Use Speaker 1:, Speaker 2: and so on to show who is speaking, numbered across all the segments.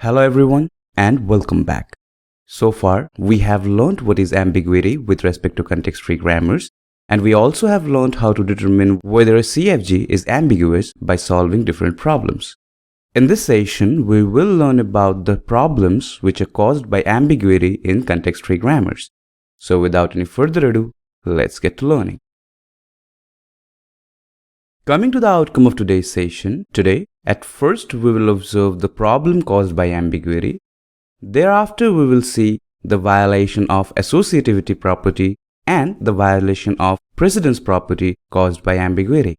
Speaker 1: Hello everyone and welcome back. So far, we have learned what is ambiguity with respect to context-free grammars, and we also have learned how to determine whether a CFG is ambiguous by solving different problems. In this session, we will learn about the problems which are caused by ambiguity in context-free grammars. So without any further ado, let's get to learning. Coming to the outcome of today's session, at first we will observe the problem caused by ambiguity. Thereafter we will see the violation of associativity property and the violation of precedence property caused by ambiguity.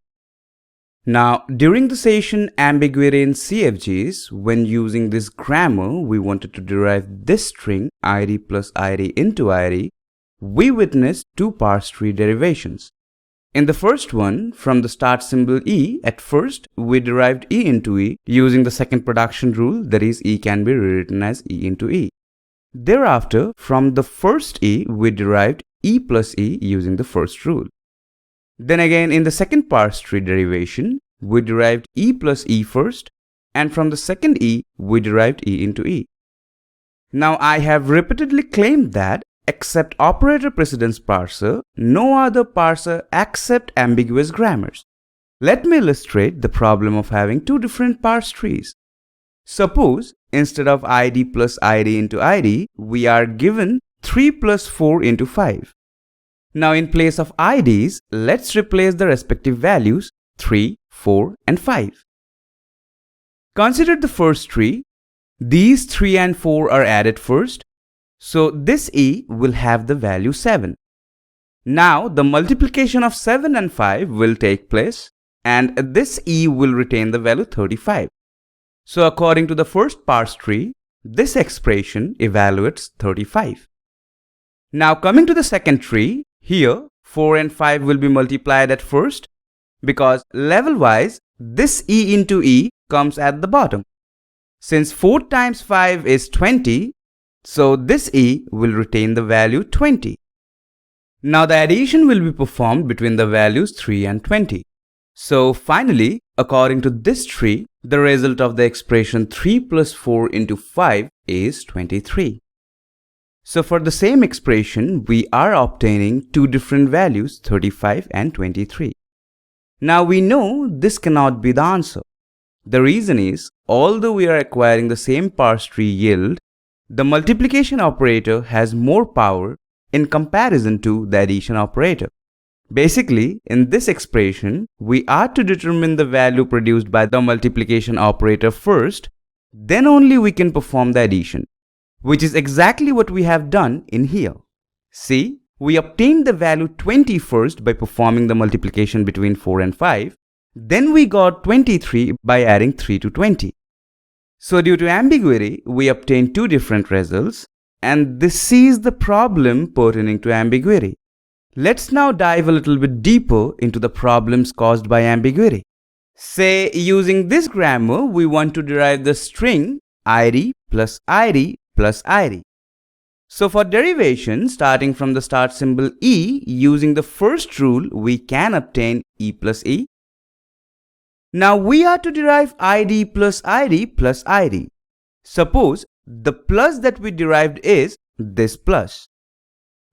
Speaker 1: Now, during the session ambiguity in CFGs, when using this grammar, we wanted to derive this string id plus id into id, we witnessed two parse tree derivations. In the first one, from the start symbol E, at first we derived E into E using the second production rule, that is, E can be rewritten as E into E. Thereafter, from the first E, we derived E plus E using the first rule. Then again, in the second parse tree derivation, we derived E plus E first, and from the second E, we derived E into E. Now, I have repeatedly claimed that except operator precedence parser, no other parser accepts ambiguous grammars. Let me illustrate the problem of having two different parse trees. Suppose instead of id plus id into id, we are given 3 plus 4 into 5. Now in place of ids, let's replace the respective values 3, 4 and 5. Consider the first tree. These 3 and 4 are added first. So this E will have the value 7. Now the multiplication of 7 and 5 will take place and this E will retain the value 35. So according to the first parse tree, this expression evaluates 35. Now coming to the second tree, here 4 and 5 will be multiplied at first because level-wise this E into E comes at the bottom. Since 4 times 5 is 20, so this E will retain the value 20. Now the addition will be performed between the values 3 and 20. So finally, according to this tree, the result of the expression 3 plus 4 into 5 is 23. So for the same expression, we are obtaining two different values, 35 and 23. Now we know this cannot be the answer. The reason is, although we are acquiring the same parse tree yield, the multiplication operator has more power in comparison to the addition operator. Basically, in this expression, we are to determine the value produced by the multiplication operator first, then only we can perform the addition, which is exactly what we have done in here. See, we obtained the value 20 first by performing the multiplication between 4 and 5, then we got 23 by adding 3 to 20. So due to ambiguity, we obtain two different results, and this is the problem pertaining to ambiguity. Let's now dive a little bit deeper into the problems caused by ambiguity. Say, using this grammar, we want to derive the string id plus id plus id. So for derivation, starting from the start symbol E, using the first rule, we can obtain E plus E. Now we are to derive id plus id plus id. Suppose the plus that we derived is this plus.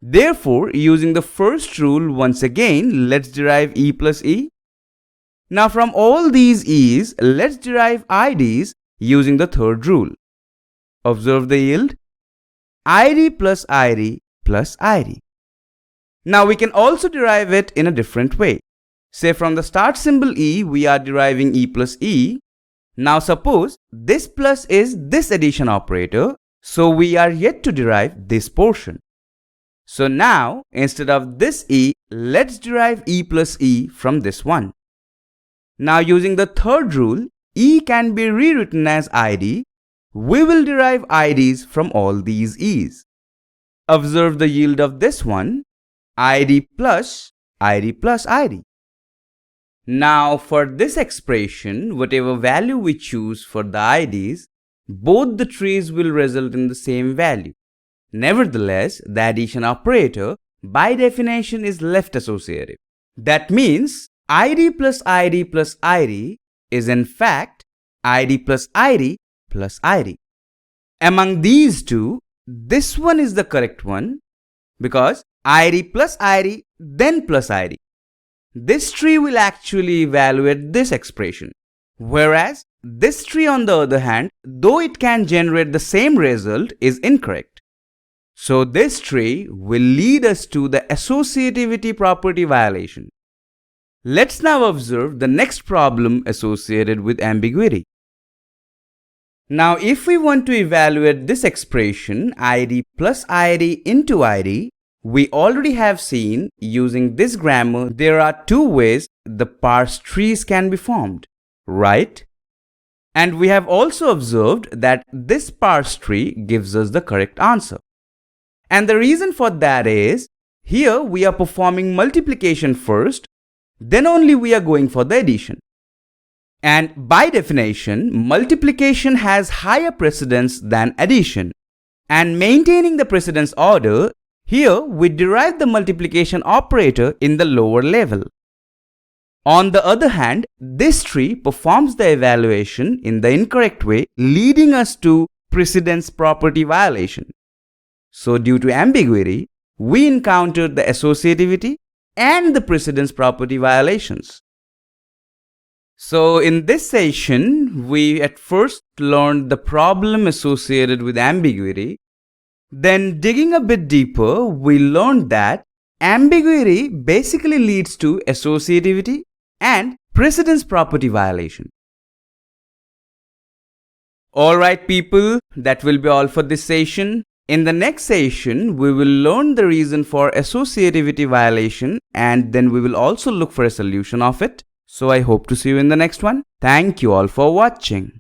Speaker 1: Therefore, using the first rule once again, let's derive E plus E. Now from all these E's, let's derive ids using the third rule. Observe the yield. id plus id plus id. Now we can also derive it in a different way. Say from the start symbol E, we are deriving E plus E. Now suppose this plus is this addition operator, so we are yet to derive this portion. So now, instead of this E, let's derive E plus E from this one. Now using the third rule, E can be rewritten as id. We will derive ids from all these E's. Observe the yield of this one, id plus id. Now for this expression, whatever value we choose for the ids, both the trees will result in the same value. Nevertheless, the addition operator by definition is left associative. That means id plus id plus id is in fact id plus id plus id. Among these two, this one is the correct one because id plus id then plus id. This tree will actually evaluate this expression. Whereas this tree on the other hand, though it can generate the same result, is incorrect. So this tree will lead us to the associativity property violation. Let's now observe the next problem associated with ambiguity. Now if we want to evaluate this expression id plus id into id, we already have seen using this grammar there are two ways the parse trees can be formed, right? And we have also observed that this parse tree gives us the correct answer. And the reason for that is, here we are performing multiplication first, then only we are going for the addition. And by definition, multiplication has higher precedence than addition. And maintaining the precedence order, here we derive the multiplication operator in the lower level. On the other hand, this tree performs the evaluation in the incorrect way, leading us to precedence property violation. So due to ambiguity, we encountered the associativity and the precedence property violations. So in this session, we at first learned the problem associated with ambiguity. Then digging a bit deeper, we learned that ambiguity basically leads to associativity and precedence property violation. Alright people, that will be all for this session. In the next session, we will learn the reason for associativity violation and then we will also look for a solution of it. So I hope to see you in the next one. Thank you all for watching.